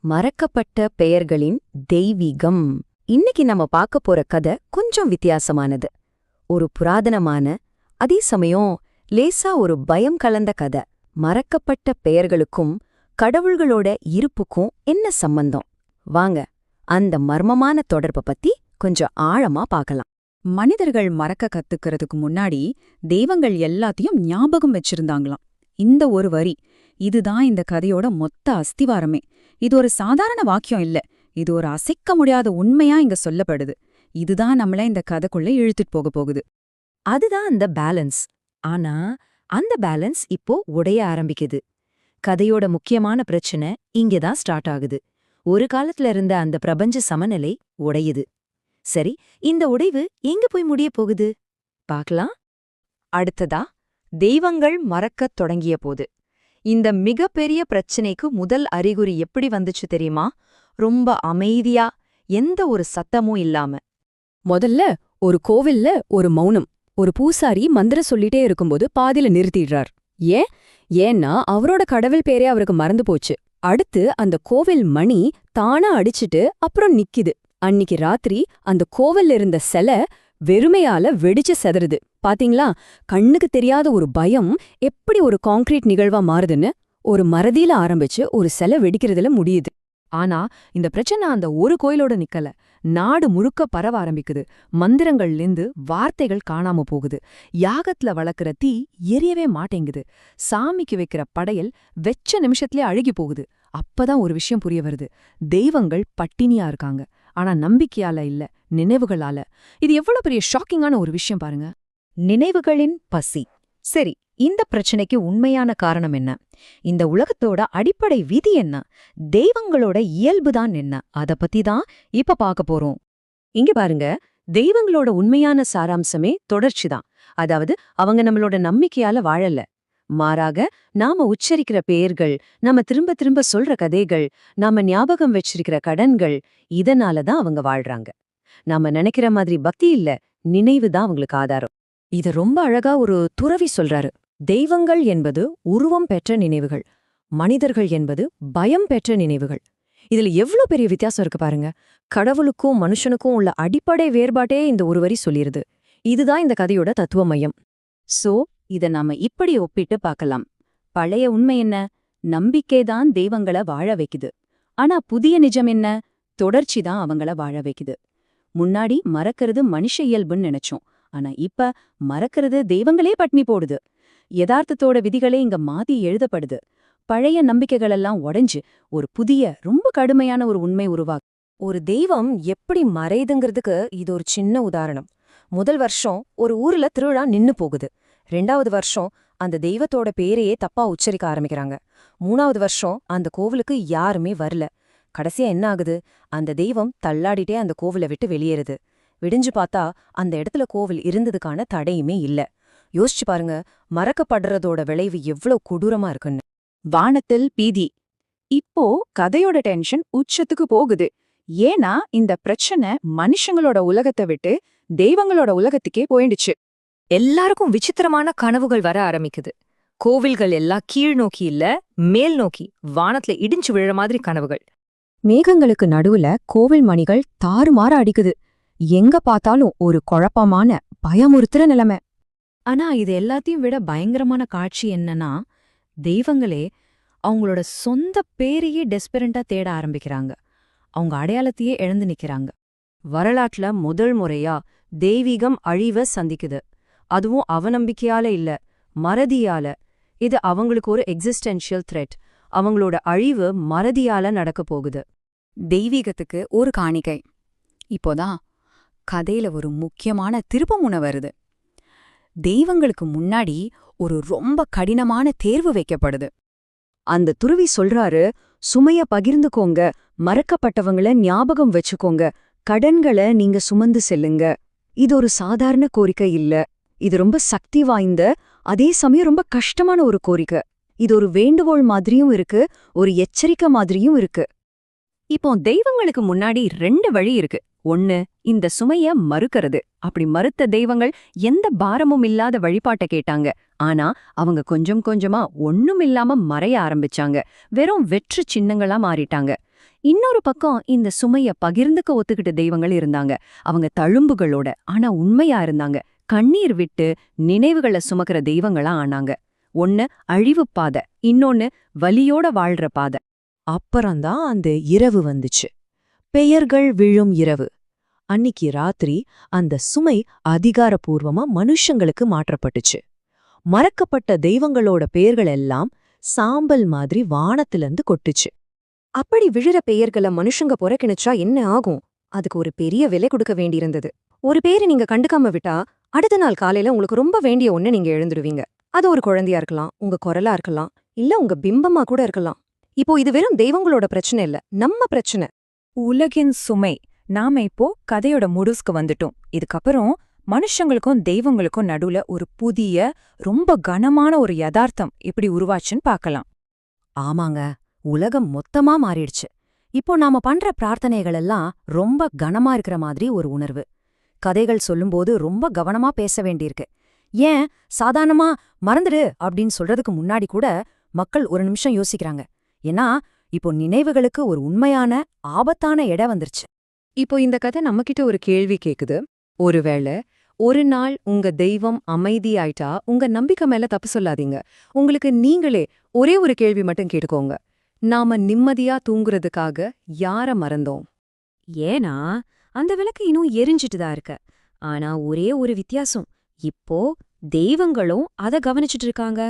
மறக்கப்பட்ட பெயர்களின் தெய்வீகம். இன்னைக்கு நம்ம பார்க்க போற கதை கொஞ்சம் வித்தியாசமானது. ஒரு புராதனமான, அதே சமயம் லேசா ஒரு பயம் கலந்த கதை. மறக்கப்பட்ட பெயர்களுக்கும் கடவுள்களோட இருப்புக்கும் என்ன சம்பந்தம்? வாங்க அந்த மர்மமான தொடர்பை பத்தி கொஞ்சம் ஆழமா பார்க்கலாம். மனிதர்கள் மறக்க கத்துக்கிறதுக்கு முன்னாடி தெய்வங்கள் எல்லாத்தையும் ஞாபகம் வச்சிருந்தாங்களாம். இந்த ஒரு வரி, இதுதான் இந்த கதையோட மொத்த அஸ்திவாரமே. இது ஒரு சாதாரண வாக்கியம் இல்ல, இது ஒரு அசைக்க முடியாத உண்மையா இங்க சொல்லப்படுது. இதுதான் நம்மள இந்த கதைக்குள்ள இழுத்துட்டு போக போகுது. அதுதான் அந்த பேலன்ஸ். ஆனா அந்த பேலன்ஸ் இப்போ உடைய ஆரம்பிக்குது. கதையோட முக்கியமான பிரச்சனை இங்கதான் ஸ்டார்ட் ஆகுது. ஒரு காலத்துல இருந்த அந்த பிரபஞ்ச சமநிலை உடையுது. சரி, இந்த உடைவு எங்க போய் முடிய போகுது பார்க்கலாம். அடுத்ததா தெய்வங்கள் மறக்கத் தொடங்கிய போது. இந்த மிகப்பெரிய பிரச்சனைக்கு முதல் அறிகுறி எப்படி வந்துச்சு தெரியுமா? ரொம்ப அமைதியா, எந்த ஒரு சத்தமும் இல்லாம. முதல்ல ஒரு கோவில்ல ஒரு மௌனம். ஒரு பூசாரி மந்திரம் சொல்லிட்டே இருக்கும்போது பாதியில நிறுத்திடுறார். ஏன்னா அவரோட கடவுள் பேரே அவருக்கு மறந்து போச்சு. அடுத்து அந்த கோவில் மணி தானா அடிச்சிட்டு அப்புறம் நிக்குது. அன்னிக்கு ராத்திரி அந்த கோவில்ல இருந்த சிலை வெறுமையால வெடிச்சு செதறுது. பாத்தீங்களா? கண்ணுக்கு தெரியாத ஒரு பயம் எப்படி ஒரு கான்கிரீட் நிகழ்வா மாறுதுன்னு. ஒரு மறதியில ஆரம்பிச்சு ஒரு சிலை வெடிக்கிறதுல முடியுது. ஆனா இந்த பிரச்சனை அந்த ஒரு கோயிலோட நிக்கல. நாடு முழுக்க பரவ ஆரம்பிக்குது. மந்திரங்கள்லேந்து வார்த்தைகள் காணாம போகுது. யாகத்துல வளர்க்குற தீ எரியவே மாட்டேங்குது. சாமிக்கு வைக்கிற படையல் வெச்ச நிமிஷத்திலே அழுகி போகுது. அப்பதான் ஒரு விஷயம் புரிய வருது. தெய்வங்கள் பட்டினியா இருக்காங்க. ஆனா நம்பிக்கையால இல்ல, நினைவுகளால. இது எவ்வளவு பெரிய ஷாக்கிங்கான ஒரு விஷயம் பாருங்க. நினைவுகளின் பசி. சரி, இந்த பிரச்சனைக்கு உண்மையான காரணம் என்ன? இந்த உலகத்தோட அடிப்படை விதி என்ன? தெய்வங்களோட இயல்புதான் என்ன? அத பத்தி தான் இப்ப பார்க்க போறோம். இங்க பாருங்க, தெய்வங்களோட உண்மையான சாராம்சமே தொடர்ச்சிதான். அதாவது அவங்க நம்மளோட நம்பிக்கையால வாழல. மாறாக நாம உச்சரிக்கிற பெயர்கள், நாம திரும்ப திரும்ப சொல்ற கதைகள், நாம ஞாபகம் வச்சிருக்கிற கடன்கள், இதனாலதான் அவங்க வாழ்றாங்க. நாம நினைக்கிற மாதிரி பக்தி இல்ல, நினைவுதான் அவங்களுக்கு ஆதாரம். இத ரொம்ப அழகா ஒரு துறவி சொல்றாரு. தெய்வங்கள் என்பது உருவம் பெற்ற நினைவுகள், மனிதர்கள் என்பது பயம் பெற்ற நினைவுகள். இதுல எவ்ளோ பெரிய வித்தியாசம் இருக்கு பாருங்க. கடவுளுக்கும் மனுஷனுக்கும் உள்ள அடிப்படை வேறுபாட்டே இந்த ஒரு வரி சொல்லிருது. இதுதான் இந்த கதையோட தத்துவ மையம். சோ இத நாம இப்படி ஒப்பிட்டு பார்க்கலாம். பழைய உண்மை என்ன? நம்பிக்கைதான் தெய்வங்களை வாழ வைக்குது. ஆனா புதிய நிஜம் என்ன? தொடர்ச்சிதான் அவங்கள வாழ வைக்குது. முன்னாடி மறக்கிறது மனுஷ இயல்புன்னு நினைச்சோம். ஆனா இப்ப மறக்கிறது தெய்வங்களே பட்னி போடுது. யதார்த்தத்தோட விதிகளே இங்க மாத்தி எழுதப்படுது. பழைய நம்பிக்கைகளெல்லாம் உடைஞ்சு ஒரு புதிய, ரொம்ப கடுமையான ஒரு உண்மை உருவாக்கு. ஒரு தெய்வம் எப்படி மறையுதுங்கிறதுக்கு இது ஒரு சின்ன உதாரணம். முதல் வருஷம் ஒரு ஊர்ல திருவிழா நின்னு போகுது. 2வது வருஷம் அந்த தெய்வத்தோட பேரையே தப்பா உச்சரிக்க ஆரம்பிக்கிறாங்க. 3வது வருஷம் அந்த கோவிலுக்கு யாருமே வரல. கடைசியா என்ன ஆகுது? அந்த தெய்வம் தள்ளாடிட்டே அந்த கோவிலை விட்டு வெளியேறுது. விடிஞ்சு பார்த்தா அந்த இடத்துல கோவில் இருந்ததுக்கான தடையுமே இல்ல. யோசிச்சு பாருங்க, மறக்கப்படுறதோட விளைவு எவ்வளவு கொடூரமா இருக்குன்னு. வானத்தில் பீதி. இப்போ கதையோட டென்ஷன் உச்சத்துக்கு போகுது. ஏன்னா இந்த பிரச்சனை மனுஷங்களோட உலகத்தை விட்டு தெய்வங்களோட உலகத்துக்கே போயிடுச்சு. எல்லாருக்கும் விசித்திரமான கனவுகள் வர ஆரம்பிக்குது. கோவில்கள் எல்லாம் கீழ் நோக்கி இல்ல, மேல் நோக்கி வானத்துல இடிஞ்சு விழற மாதிரி கனவுகள். மேகங்களுக்கு நடுவுல கோவில் மணிகள் தாறுமாற அடிக்குது. எங்க பார்த்தாலும் ஒரு குழப்பமான, பயமுறுத்துற நிலைமை. ஆனா இது எல்லாத்தையும் விட பயங்கரமான காட்சி என்னன்னா, தெய்வங்களே அவங்களோட சொந்த பேரையே டெஸ்பெரண்டா தேட ஆரம்பிக்கிறாங்க. அவங்க அடையாளத்தையே இழந்து நிக்கிறாங்க. வரலாற்றுல முதல் முறையா தெய்வீகம் அழிவ சந்திக்குது. அதுவும் அவநம்பிக்கையால இல்ல, மறதியால. இது அவங்களுக்கு ஒரு எக்ஸிஸ்டென்ஷியல் த்ரெட். அவங்களோட அழிவு மறதியால நடக்க போகுது. தெய்வீகத்துக்கு ஒரு காணிக்கை. இப்போதான் கதையில ஒரு முக்கியமான திருப்பமுனை வருது. தெய்வங்களுக்கு முன்னாடி ஒரு ரொம்ப கடினமான தேர்வு வைக்கப்படுது. அந்த துறவி சொல்றாரு, சுமைய பகிர்ந்துக்கோங்க, மறக்கப்பட்டவங்கள ஞாபகம் வச்சுக்கோங்க, கடன்களை நீங்க சுமந்து செல்லுங்க. இது ஒரு சாதாரண கோரிக்கை இல்ல. இது ரொம்ப சக்தி வாய்ந்த, அதே சமயம் ரொம்ப கஷ்டமான ஒரு கோரிக்கை. இது ஒரு வேண்டுகோள் மாதிரியும் இருக்கு, ஒரு எச்சரிக்கை மாதிரியும் இருக்கு. இப்போ தெய்வங்களுக்கு முன்னாடி 2 வழி இருக்கு. ஒன்னு, இந்த சுமைய மறுக்கிறது. அப்படி மறுத்த தெய்வங்கள் எந்த பாரமும் இல்லாத வழிபாட்ட கேட்டாங்க. ஆனா அவங்க கொஞ்சம் கொஞ்சமா ஒண்ணும் இல்லாம மறைய ஆரம்பிச்சாங்க. வெறும் வெற்று சின்னங்களா மாறிட்டாங்க. இன்னொரு பக்கம் இந்த சுமைய பகிர்ந்துக்க ஒத்துக்கிட்ட தெய்வங்கள் இருந்தாங்க. அவங்க தழும்புகளோட ஆனா உண்மையா இருந்தாங்க. கண்ணீர் விட்டு நினைவுகளை சுமக்கிற தெய்வங்களா ஆனாங்க. ஒன்னு அழிவுப் பாதை, இன்னொன்னு வலியோட வாழ்ற பாதை. அப்புறம்தான் அந்த இரவு வந்துச்சு. பெயர்கள் விழும் இரவு. அன்னிக்கு ராத்திரி அந்த சுமை அதிகாரப்பூர்வமா மனுஷங்களுக்கு மாற்றப்பட்டுச்சு. மறக்கப்பட்ட தெய்வங்களோட பெயர்கள் எல்லாம் சாம்பல் மாதிரி வானத்திலிருந்து கொட்டுச்சு. அப்படி விழுற பெயர்களை மனுஷங்க புறக்கணிச்சா என்ன ஆகும்? அதுக்கு ஒரு பெரிய விலை கொடுக்க வேண்டியிருந்தது. ஒரு பேரை நீங்க கண்டுக்காம விட்டா அடுத்த நாள் காலையில உங்களுக்கு ரொம்ப வேண்டிய ஒண்ணு நீங்க எழுந்துடுவீங்க. அது ஒரு குழந்தையா இருக்கலாம், உங்க குரலா இருக்கலாம், இல்ல உங்க பிம்பமா கூட இருக்கலாம். இப்போ இது வெறும் தெய்வங்களோட பிரச்சனை இல்ல, நம்ம பிரச்சனை. உலகின் சுமை. நாம இப்போ கதையோட முடிவுக்கு வந்துட்டோம். இதுக்கப்புறம் மனுஷங்களுக்கும் தெய்வங்களுக்கும் நடுவுல ஒரு புதிய, ரொம்ப கனமான ஒரு யதார்த்தம் எப்படி உருவாச்சுன்னு பார்க்கலாம். ஆமாங்க, உலகம் மொத்தமா மாறிடுச்சு. இப்போ நாம பண்ற பிரார்த்தனைகள் எல்லாம் ரொம்ப கனமா இருக்கிற மாதிரி ஒரு உணர்வு. கதைகள் சொல்லும்போது ரொம்ப கவனமா பேச வேண்டியிருக்கு. ஏன் சாதாரணமா மறந்துடு அப்படின்னு சொல்றதுக்கு முன்னாடி கூட மக்கள் ஒரு நிமிஷம் யோசிக்கிறாங்க. ஏன்னா இப்போ நினைவுகளுக்கு ஒரு உண்மையான ஆபத்தான இடம் வந்துருச்சு. இப்போ இந்த கதை நம்மகிட்ட ஒரு கேள்வி கேக்குது. ஒருவேளை ஒரு நாள் உங்க தெய்வம் அமைதியாயிட்டா உங்க நம்பிக்கை மேல தப்பு சொல்லாதீங்க. உங்களுக்கு நீங்களே ஒரே ஒரு கேள்வி மட்டும் கேட்டுக்கோங்க. நாம நிம்மதியா தூங்குறதுக்காக யார மறந்தோம்? ஏன்னா அந்த விளக்கு இன்னும் எரிஞ்சிட்டு தான் இருக்கு. ஆனா ஒரே ஒரு வித்தியாசம், இப்போ தெய்வங்களும் அத கவனிச்சிட்டு இருக்காங்க.